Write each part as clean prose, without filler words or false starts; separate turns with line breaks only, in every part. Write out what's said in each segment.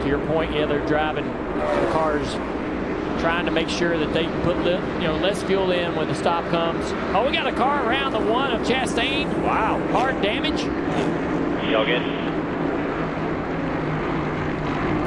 to your point, yeah, they're driving the cars, trying to make sure that they can put less fuel in when the stop comes. Oh, we got a car around the one of Chastain. Wow, hard damage.
Y'all good?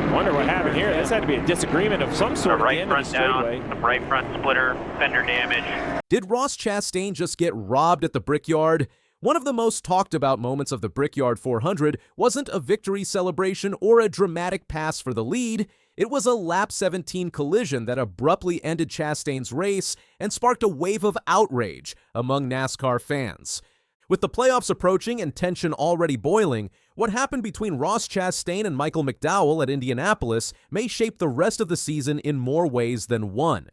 I wonder what happened here. This had to be a disagreement of some sort.
Right front down, the right front splitter, fender damage.
Did Ross Chastain just get robbed at the Brickyard? One of the most talked about moments of the Brickyard 400 wasn't a victory celebration or a dramatic pass for the lead. It was a lap 17 collision that abruptly ended Chastain's race and sparked a wave of outrage among NASCAR fans. With the playoffs approaching and tension already boiling, what happened between Ross Chastain and Michael McDowell at Indianapolis may shape the rest of the season in more ways than one.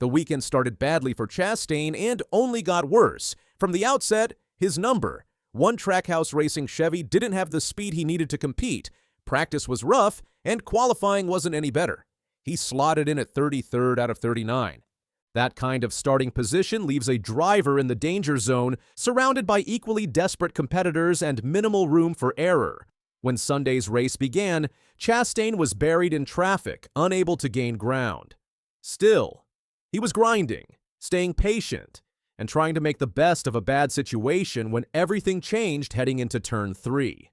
The weekend started badly for Chastain and only got worse. From the outset, his number. One Trackhouse Racing Chevy didn't have the speed he needed to compete. Practice was rough, and qualifying wasn't any better. He slotted in at 33rd out of 39. That kind of starting position leaves a driver in the danger zone, surrounded by equally desperate competitors and minimal room for error. When Sunday's race began, Chastain was buried in traffic, unable to gain ground. Still, he was grinding, staying patient, and trying to make the best of a bad situation when everything changed heading into turn 3.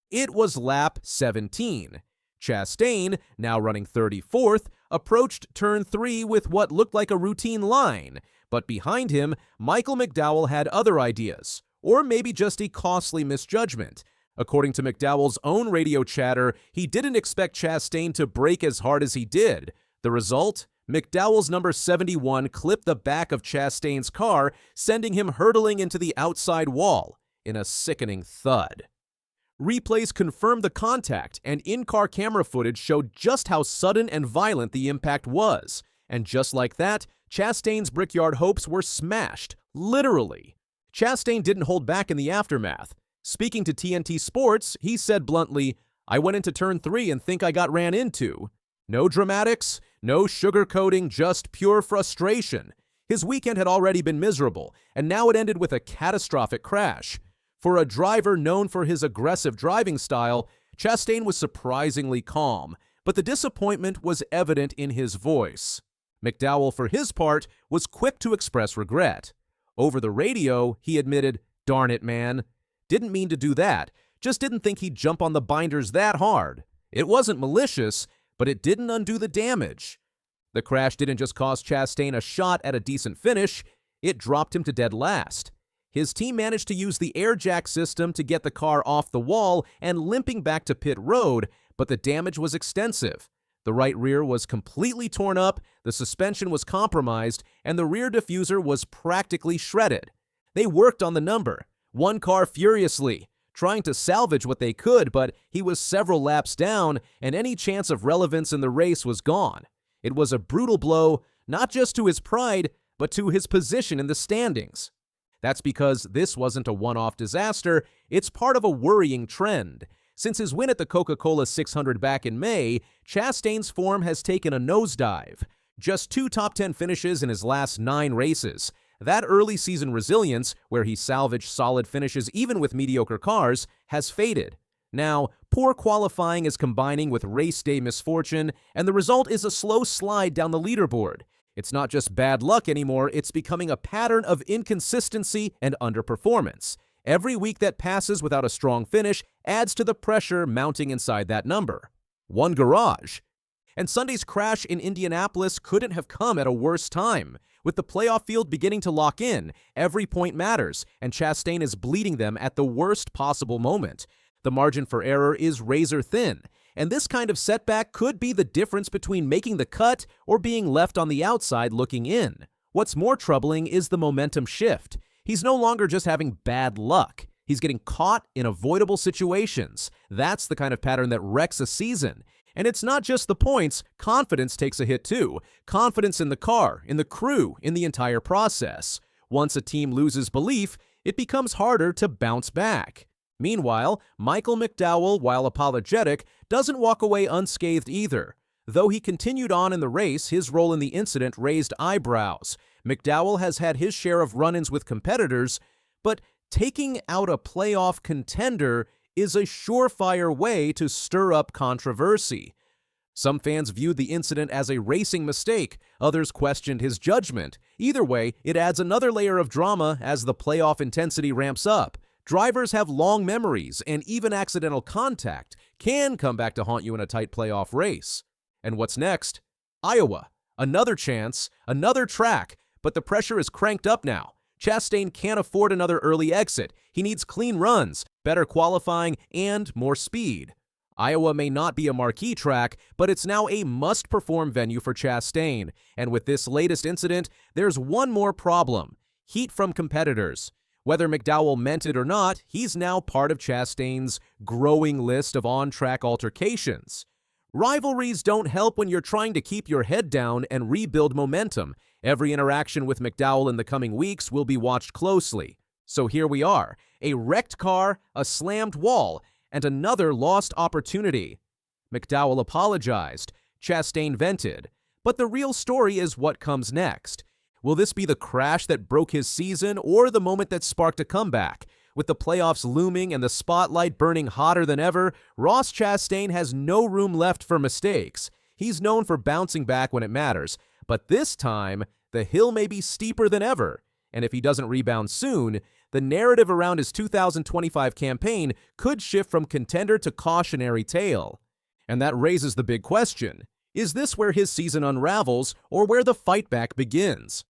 It was lap 17. Chastain, now running 34th, approached turn 3 with what looked like a routine line, but behind him, Michael McDowell had other ideas, or maybe just a costly misjudgment. According to McDowell's own radio chatter, he didn't expect Chastain to brake as hard as he did. The result? McDowell's number 71 clipped the back of Chastain's car, sending him hurtling into the outside wall in a sickening thud. Replays confirmed the contact, and in-car camera footage showed just how sudden and violent the impact was. And just like that, Chastain's Brickyard hopes were smashed, literally. Chastain didn't hold back in the aftermath. Speaking to TNT Sports, he said bluntly, "I went into turn 3 and think I got ran into." No dramatics, no sugarcoating, just pure frustration. His weekend had already been miserable, and now it ended with a catastrophic crash. For a driver known for his aggressive driving style, Chastain was surprisingly calm, but the disappointment was evident in his voice. McDowell, for his part, was quick to express regret. Over the radio, he admitted, "Darn it, man. Didn't mean to do that. Just didn't think he'd jump on the binders that hard. It wasn't malicious, but it didn't undo the damage." The crash didn't just cost Chastain a shot at a decent finish, it dropped him to dead last. His team managed to use the air jack system to get the car off the wall and limping back to pit road, but the damage was extensive. The right rear was completely torn up, the suspension was compromised, and the rear diffuser was practically shredded. They worked on the number, one car furiously, trying to salvage what they could, but he was several laps down, and any chance of relevance in the race was gone. It was a brutal blow, not just to his pride, but to his position in the standings. That's because this wasn't a one-off disaster, it's part of a worrying trend. Since his win at the Coca-Cola 600 back in May, Chastain's form has taken a nosedive. Just 2 top 10 finishes in his last 9 races. That early season resilience, where he salvaged solid finishes even with mediocre cars, has faded. Now, poor qualifying is combining with race day misfortune, and the result is a slow slide down the leaderboard. It's not just bad luck anymore, it's becoming a pattern of inconsistency and underperformance. Every week that passes without a strong finish adds to the pressure mounting inside that number. One garage. And Sunday's crash in Indianapolis couldn't have come at a worse time. With the playoff field beginning to lock in, every point matters, and Chastain is bleeding them at the worst possible moment. The margin for error is razor thin, and this kind of setback could be the difference between making the cut or being left on the outside looking in. What's more troubling is the momentum shift. He's no longer just having bad luck. He's getting caught in avoidable situations. That's the kind of pattern that wrecks a season. And it's not just the points, confidence takes a hit too. Confidence in the car, in the crew, in the entire process. Once a team loses belief, it becomes harder to bounce back. Meanwhile, Michael McDowell, while apologetic, doesn't walk away unscathed either. Though he continued on in the race, his role in the incident raised eyebrows. McDowell has had his share of run-ins with competitors, but taking out a playoff contender is a surefire way to stir up controversy. Some fans viewed the incident as a racing mistake, others questioned his judgment. Either way, it adds another layer of drama as the playoff intensity ramps up. Drivers have long memories, and even accidental contact can come back to haunt you in a tight playoff race. And what's next? Iowa. Another chance, another track, but the pressure is cranked up now. Chastain can't afford another early exit. He needs clean runs, better qualifying, and more speed. Iowa may not be a marquee track, but it's now a must-perform venue for Chastain. And with this latest incident, there's one more problem: heat from competitors. Whether McDowell meant it or not, he's now part of Chastain's growing list of on-track altercations. Rivalries don't help when you're trying to keep your head down and rebuild momentum. Every interaction with McDowell in the coming weeks will be watched closely. So here we are, a wrecked car, a slammed wall, and another lost opportunity. McDowell apologized, Chastain vented, but the real story is what comes next. Will this be the crash that broke his season or the moment that sparked a comeback? With the playoffs looming and the spotlight burning hotter than ever, Ross Chastain has no room left for mistakes. He's known for bouncing back when it matters, but this time, the hill may be steeper than ever. And if he doesn't rebound soon, the narrative around his 2025 campaign could shift from contender to cautionary tale. And that raises the big question: is this where his season unravels or where the fight back begins?